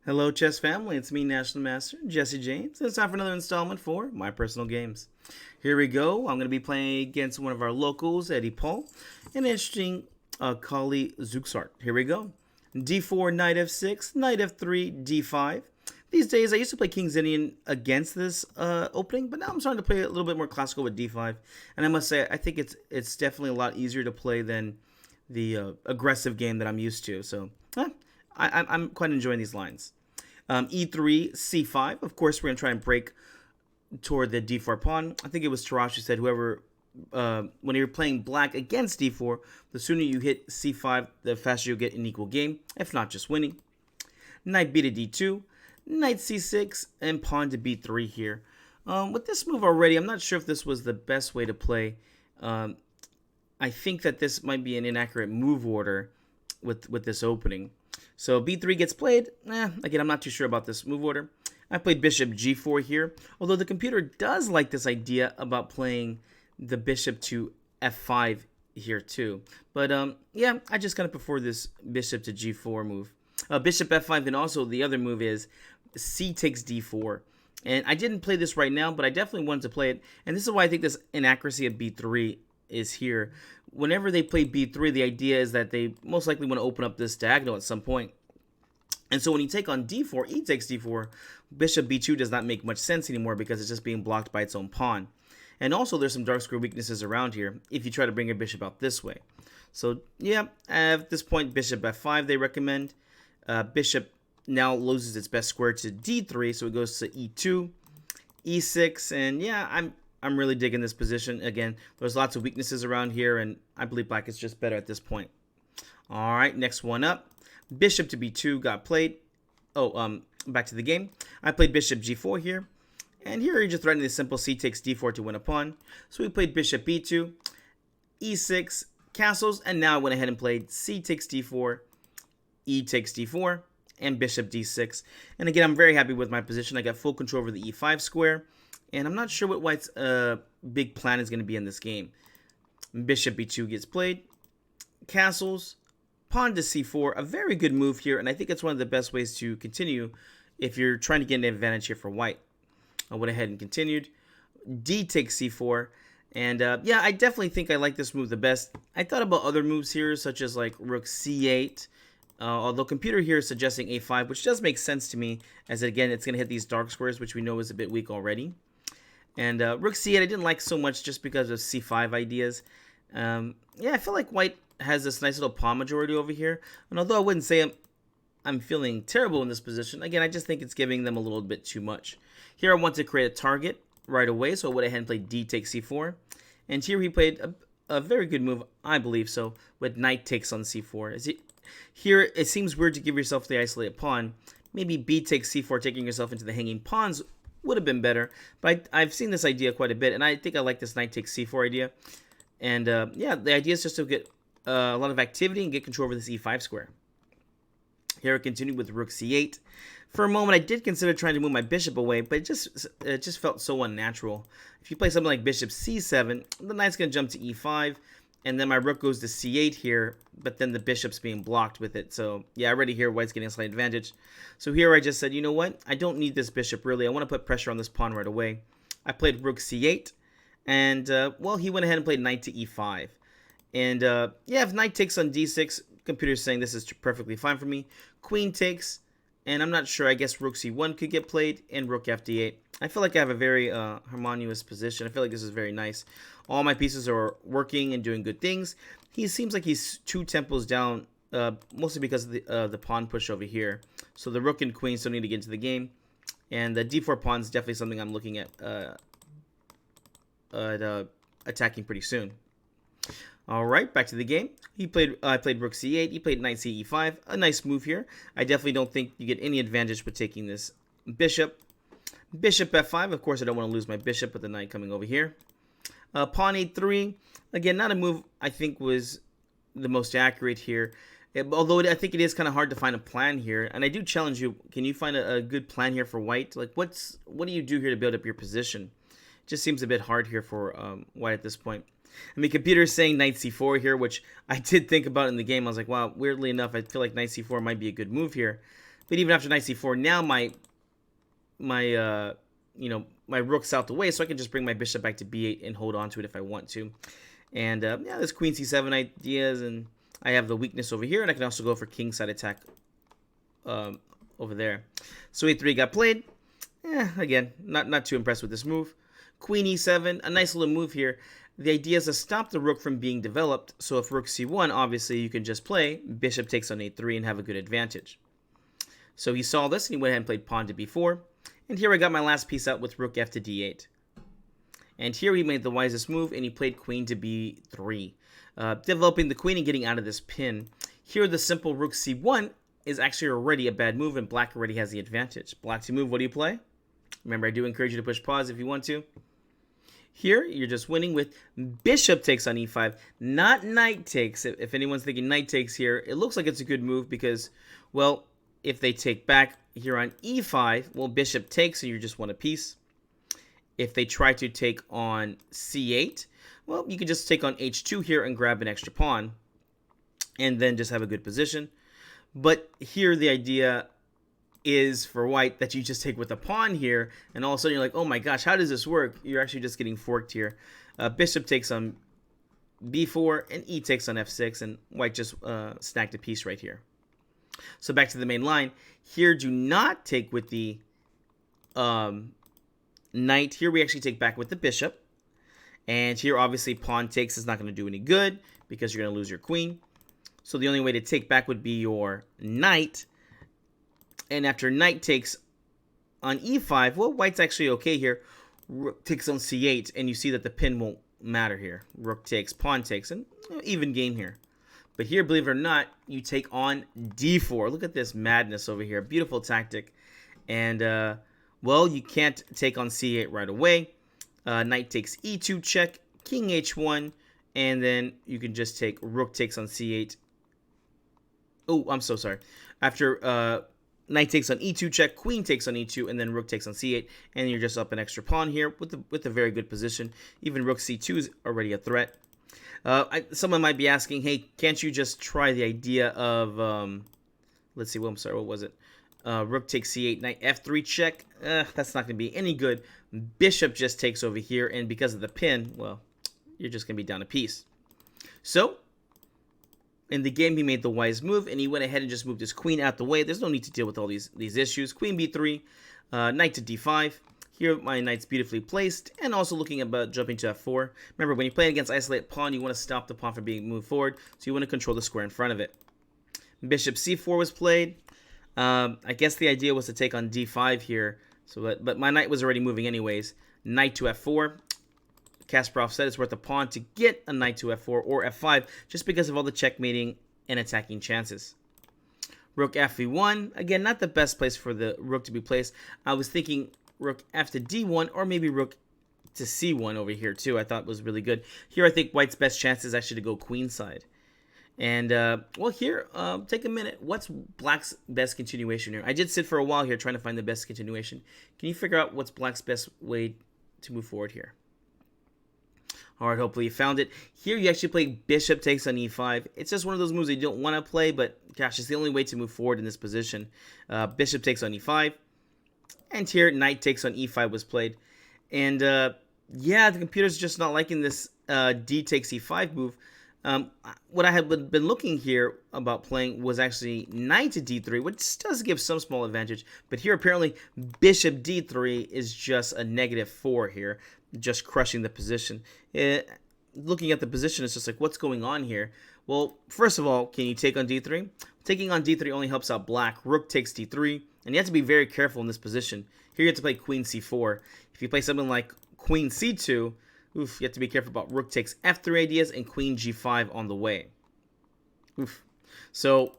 Hello, chess family. It's me, National Master Jesse James. It's time for another installment for My Personal Games. Here we go. I'm going to be playing against one of our locals, Eddie Paul, an interesting Colle Zukertort. Here we go. D4, Knight F6, Knight F3, D5. These days, I used to play King's Indian against this opening, but now I'm starting to play a little bit more classical with D5. And I must say, I think it's definitely a lot easier to play than the aggressive game that I'm used to. So, I'm quite enjoying these lines. E3, C5. Of course, we're going to try and break toward the D4 pawn. I think it was Tarash who said whoever, when you're playing black against D4, the sooner you hit C5, the faster you'll get an equal game, if not just winning. Knight B to D2, Knight C6, and pawn to B3 here. With this move already, I'm not sure if this was the best way to play. I think that this might be an inaccurate move order with this opening. So b3 gets played. Again, I'm not too sure about this move order. I played bishop g4 here, although the computer does like this idea about playing the bishop to f5 here too. But yeah, I just kind of prefer this bishop to g4 move. Bishop f5, and also the other move is c takes d4. And I didn't play this right now, but I definitely wanted to play it. And this is why I think this inaccuracy of b3 is here. Whenever they play b3, the idea is that they most likely want to open up this diagonal at some point. And so when you take on d4, e takes d4, bishop b2 does not make much sense anymore because it's just being blocked by its own pawn. And also there's some dark square weaknesses around here if you try to bring your bishop out this way. So yeah, at this point, bishop f5 they recommend. Bishop now loses its best square to d3, so it goes to e2, e6, and yeah, I'm really digging this position. Again, there's lots of weaknesses around here, and I believe black is just better at this point. All right, next one up. Bishop to b2 got played. Back to the game. I played bishop g4 here. And here you're just threatening the simple c takes d4 to win a pawn. So we played bishop b2, e6, castles, and now I went ahead and played c takes d4, e takes d4, and bishop d6. And again, I'm very happy with my position. I got full control over the e5 square. And I'm not sure what White's big plan is going to be in this game. Bishop b2 gets played. Castles. Pawn to c4. A very good move here. And I think it's one of the best ways to continue if you're trying to get an advantage here for White. I went ahead and continued. D takes c4. And yeah, I definitely think I like this move the best. I thought about other moves here, such as like rook c8. Although computer here is suggesting a5, which does make sense to me, as again, it's going to hit these dark squares, which we know is a bit weak already. And rook c8 I didn't like so much just because of c5 ideas. Yeah, I feel like White has this nice little pawn majority over here. And although I wouldn't say I'm feeling terrible in this position, again, I just think it's giving them a little bit too much. Here I want to create a target right away, so I went ahead and played d takes c4. And here he played a very good move, I believe so, with knight takes on c4. Here it seems weird to give yourself the isolated pawn. Maybe b takes c4, taking yourself into the hanging pawns would have been better, but I've seen this idea quite a bit, and I think I like this knight takes c4 idea. And yeah, the idea is just to get a lot of activity and get control over this e5 square. Here I continue with rook c8. For a moment, I did consider trying to move my bishop away, but it just felt so unnatural. If you play something like bishop c7, the knight's going to jump to e5, and then my rook goes to c8 here, but then the bishop's being blocked with it. So yeah, already here White's getting a slight advantage. So here I just said, you know what? I don't need this bishop really. I want to put pressure on this pawn right away. I played rook c8, and well, he went ahead and played knight to e5. And yeah, if knight takes on d6, computer's saying this is perfectly fine for me. Queen takes, and I'm not sure. I guess rook c1 could get played, and rook fd8. I feel like I have a very harmonious position. I feel like this is very nice. All my pieces are working and doing good things. He seems like he's 2 tempos down, mostly because of the pawn push over here. So the rook and queen still need to get into the game. And the d4 pawn is definitely something I'm looking at attacking pretty soon. All right, back to the game. I played rook c8. He played knight ce5. A nice move here. I definitely don't think you get any advantage with taking this bishop. Bishop f5. Of course, I don't want to lose my bishop with the knight coming over here. Pawn a3. Again, not a move I think was the most accurate here. Although I think it is kind of hard to find a plan here. And I do challenge you. Can you find a good plan here for White? Like, what do you do here to build up your position? It just seems a bit hard here for White at this point. I mean, computer is saying knight c4 here, which I did think about in the game. I was like, wow, weirdly enough, I feel like knight c4 might be a good move here. But even after knight c4, now my rook's out the way, so I can just bring my bishop back to b8 and hold on to it if I want to. And yeah, there's queen c7 ideas, and I have the weakness over here, and I can also go for kingside attack over there. So a3 got played. Again, not too impressed with this move. Queen e7, a nice little move here. The idea is to stop the rook from being developed, so if rook c1, obviously you can just play bishop takes on a3 and have a good advantage. So he saw this, and he went ahead and played pawn to b4. And here I got my last piece out with rook f to d8. And here he made the wisest move, and he played queen to b3. Developing the queen and getting out of this pin. Here the simple rook c1 is actually already a bad move, and black already has the advantage. Black to move, what do you play? Remember, I do encourage you to push pause if you want to. Here, you're just winning with bishop takes on e5, not knight takes. If anyone's thinking knight takes here, it looks like it's a good move because, well, if they take back here on e5, well, bishop takes, so you just want a piece. If they try to take on c8, well, you can just take on h2 here and grab an extra pawn and then just have a good position. But here the idea is for white that you just take with a pawn here, and all of a sudden you're like, oh my gosh, how does this work? You're actually just getting forked here. Bishop takes on b4 and e takes on f6, and white just snagged a piece right here. So back to the main line. Here, do not take with the knight. Here we actually take back with the bishop. And here, obviously, pawn takes is not going to do any good because you're going to lose your queen. So the only way to take back would be your knight. And after knight takes on e5, well, white's actually okay here. Rook takes on c8, and you see that the pin won't matter here. Rook takes, pawn takes, and even game here. But here, believe it or not, you take on d4. Look at this madness over here. Beautiful tactic. And, well, you can't take on c8 right away. Knight takes e2 check, king h1, and then you can just take rook takes on c8. Oh, I'm so sorry. After knight takes on e2 check, queen takes on e2, and then rook takes on c8, and you're just up an extra pawn here with a very good position. Even rook c2 is already a threat. Someone might be asking, hey, can't you just try the idea of, let's see, well, I'm sorry, what was it? Rook takes c8, knight f3 check. That's not going to be any good. Bishop just takes over here, and because of the pin, well, you're just going to be down a piece. So, in the game, he made the wise move, and he went ahead and just moved his queen out the way. There's no need to deal with all these issues. Queen b3, knight to d5. Here, my knight's beautifully placed, and also looking about jumping to f4. Remember, when you're playing against isolated pawn, you want to stop the pawn from being moved forward, so you want to control the square in front of it. Bishop c4 was played. I guess the idea was to take on d5 here, but my knight was already moving anyways. Knight to f4. Kasparov said it's worth a pawn to get a knight to f4 or f5, just because of all the checkmating and attacking chances. Rook f1. Again, not the best place for the rook to be placed. I was thinking rook f to d1, or maybe rook to c1 over here too. I thought was really good. Here I think white's best chance is actually to go queenside. And, well, here, take a minute. What's black's best continuation here? I did sit for a while here trying to find the best continuation. Can you figure out what's black's best way to move forward here? All right, hopefully you found it. Here you actually play bishop takes on e5. It's just one of those moves you don't want to play, but gosh, it's the only way to move forward in this position. Bishop takes on e5. And here, knight takes on e5 was played. And, yeah, the computer's just not liking this d takes e5 move. What I had been looking here about playing was actually knight to d3, which does give some small advantage. But here, apparently, bishop d3 is just a -4 here, just crushing the position. Looking at the position, it's just like, what's going on here? Well, first of all, can you take on d3? Taking on d3 only helps out black. Rook takes d3, and you have to be very careful in this position. Here you have to play queen c4. If you play something like queen c2, oof, you have to be careful about rook takes f3 ideas and queen g5 on the way. Oof. So,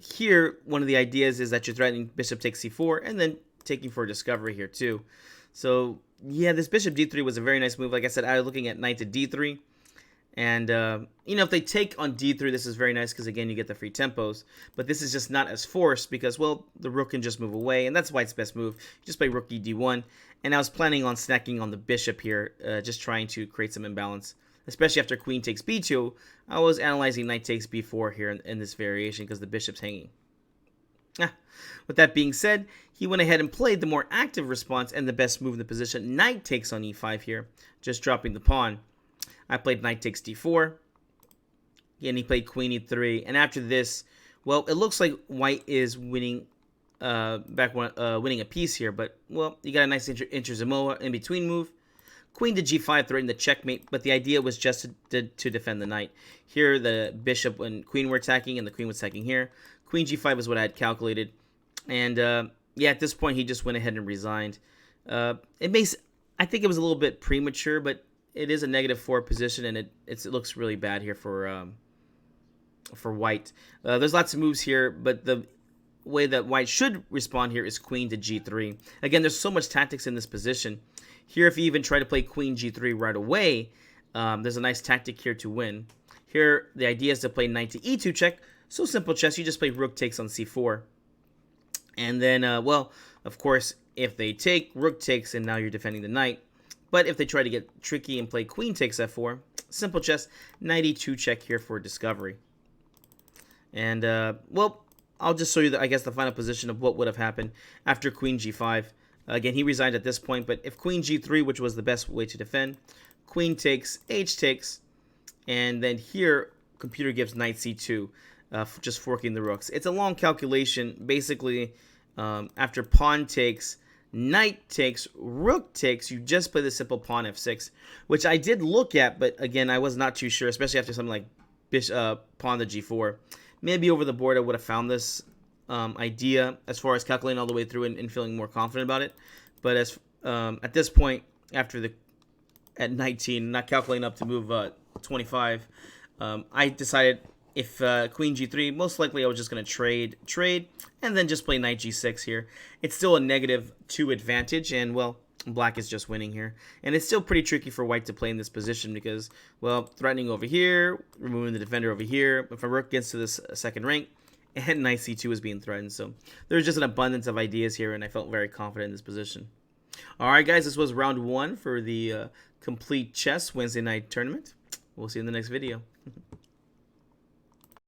here, one of the ideas is that you're threatening bishop takes c4 and then taking for a discovery here too. So, yeah, this bishop d3 was a very nice move. Like I said, I was looking at knight to d3. And, you know, if they take on d3, this is very nice because, again, you get the free tempos. But this is just not as forced because, well, the rook can just move away. And that's white's best move. You just play rook e d1. And I was planning on snacking on the bishop here, just trying to create some imbalance. Especially after queen takes b2, I was analyzing knight takes b4 here in this variation because the bishop's hanging. Ah, with that being said, he went ahead and played the more active response and the best move in the position. Knight takes on e5 here, just dropping the pawn. I played knight takes d4, and he played queen e3. And after this, well, it looks like white is winning winning a piece here, but, well, you got a nice Inter-Samoa in between move. Queen to g5, threatening the checkmate, but the idea was just to defend the knight. Here, the bishop and queen were attacking, and the queen was attacking here. Queen g5 is what I had calculated. And, yeah, at this point, he just went ahead and resigned. I think it was a little bit premature, but it is a -4 position, and it looks really bad here for white. There's lots of moves here, but the way that white should respond here is queen to g3. Again, there's so much tactics in this position. Here, if you even try to play queen g3 right away, there's a nice tactic here to win. Here, the idea is to play knight to e2 check. So simple chess, you just play rook takes on c4. And then, well, of course, if they take, rook takes, and now you're defending the knight. But if they try to get tricky and play queen takes f4, simple chess, knight e2 check here for discovery. And, well, I'll just show you, I guess, the final position of what would have happened after queen g5. Again, he resigned at this point, but if queen g3, which was the best way to defend, queen takes, h takes, and then here, computer gives knight c2, just forking the rooks. It's a long calculation. Basically, after pawn takes, knight takes, rook takes, you just play the simple pawn f6, which I did look at, but again, I was not too sure, especially after something like pawn to g4. Maybe over the board I would have found this idea as far as calculating all the way through and feeling more confident about it. But as at this point, at 19, not calculating up to move 25, I decided if queen g3, most likely I was just going to trade, and then just play knight g6 here. It's still a -2 advantage, and, well, black is just winning here. And it's still pretty tricky for white to play in this position because, well, threatening over here, removing the defender over here. If a rook gets to this second rank, and knight c2 is being threatened. So there's just an abundance of ideas here, and I felt very confident in this position. All right, guys, this was round 1 for the Complete Chess Wednesday night tournament. We'll see you in the next video.